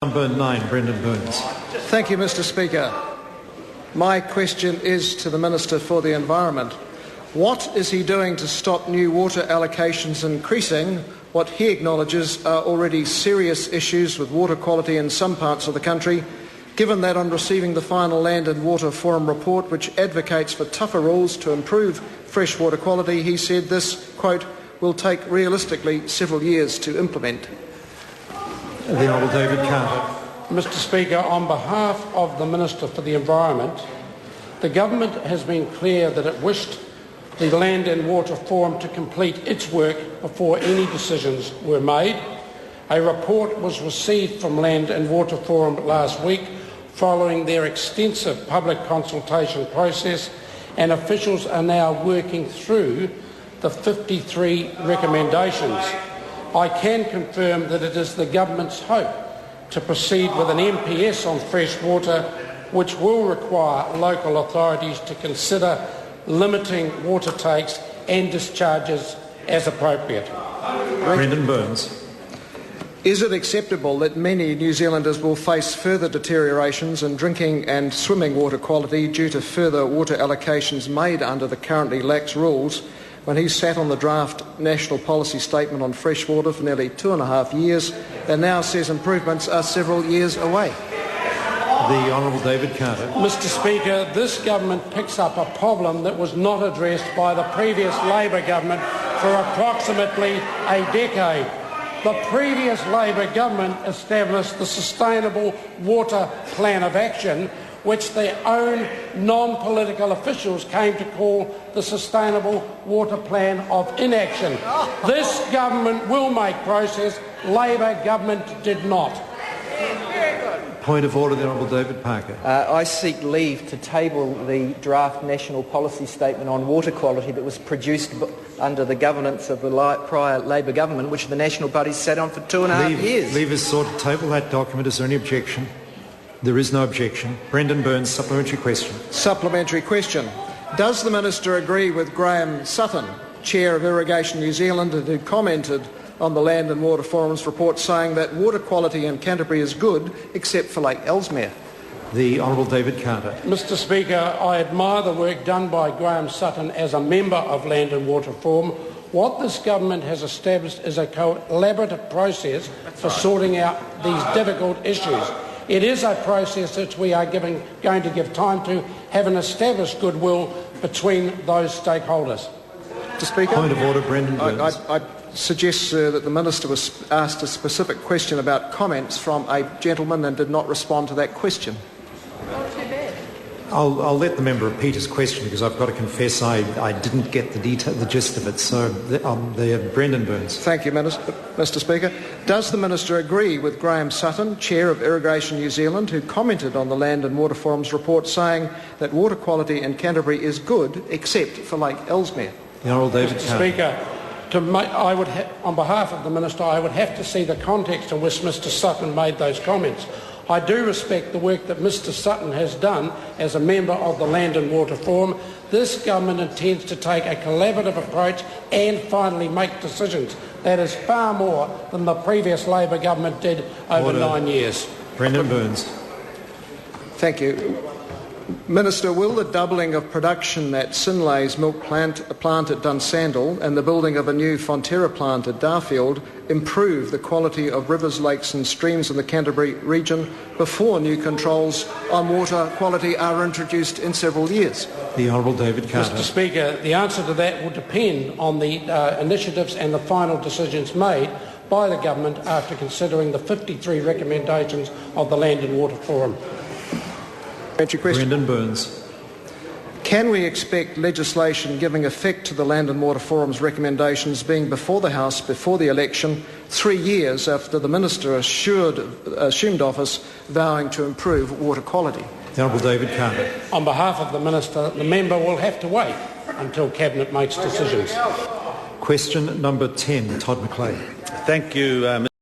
Number 9, Brendon Burns. Thank you, Mr. Speaker. My question is to the Minister for the Environment. What is he doing to stop new water allocations increasing what he acknowledges are already serious issues with water quality in some parts of the country, given that on receiving the final Land and Water Forum report, which advocates for tougher rules to improve freshwater quality, he said this, quote, will take realistically several years to implement? The Honourable David Carter. Mr. Speaker, on behalf of the Minister for the Environment, the Government has been clear that it wished the Land and Water Forum to complete its work before any decisions were made. A report was received from Land and Water Forum last week following their extensive public consultation process, and officials are now working through the 53 recommendations. I can confirm that it is the Government's hope to proceed with an MPS on fresh water, which will require local authorities to consider limiting water takes and discharges as appropriate. Brendon Burns. Is it acceptable that many New Zealanders will face further deteriorations in drinking and swimming water quality due to further water allocations made under the currently lax rules, when he sat on the draft National Policy Statement on fresh water for nearly 2.5 years and now says improvements are several years away? The Honourable David Carter. Mr. Speaker, this Government picks up a problem that was not addressed by the previous Labour Government for approximately a decade. The previous Labour Government established the Sustainable Water Plan of Action, which their own non-political officials came to call the Sustainable Water Plan of Inaction. This Government will make progress. Labour Government did not. Point of order, the Honourable David Parker. I seek leave to table the draft National Policy Statement on water quality that was produced under the governance of the prior Labour Government, which the National Party sat on for 2.5 years. Leave is sought to table that document. Is there any objection? There is no objection. Brendon Burns, supplementary question. Supplementary question. Does the Minister agree with Graham Sutton, Chair of Irrigation New Zealand, who commented on the Land and Water Forum's report saying that water quality in Canterbury is good except for Lake Ellesmere? The Honourable David Carter. Mr. Speaker, I admire the work done by Graham Sutton as a member of Land and Water Forum. What this Government has established is a collaborative process for sorting out these difficult issues. It is a process which we are going to give time to have an established goodwill between those stakeholders. Mr. Speaker, point of order, Brendon Burns. I suggest, sir, that the Minister was asked a specific question about comments from a gentleman and did not respond to that question. I'll let the member repeat his question because I've got to confess I didn't get the gist of it. So, the Brendon Burns. Thank you, Mr. Speaker. Does the Minister agree with Graham Sutton, Chair of Irrigation New Zealand, who commented on the Land and Water Forum's report saying that water quality in Canterbury is good except for Lake Ellesmere? The Honourable David Mr. Carter. Speaker, on behalf of the Minister, I would have to see the context in which Mr. Sutton made those comments. I do respect the work that Mr. Sutton has done as a member of the Land and Water Forum. This Government intends to take a collaborative approach and finally make decisions. That is far more than the previous Labour Government did over 9 years. Brendon Burns. Thank you. Minister, will the doubling of production at Synlay's milk plant at Dunsandel and the building of a new Fonterra plant at Darfield improve the quality of rivers, lakes and streams in the Canterbury region before new controls on water quality are introduced in several years? The Honourable David Carter. Mr. Speaker, the answer to that will depend on the initiatives and the final decisions made by the Government after considering the 53 recommendations of the Land and Water Forum. Brendon Burns. Can we expect legislation giving effect to the Land and Water Forum's recommendations being before the House before the election, 3 years after the Minister assumed office, vowing to improve water quality? The Honourable David Carter. On behalf of the Minister, the member will have to wait until Cabinet makes decisions. Question number 10, Todd McLean. Thank you, Mr.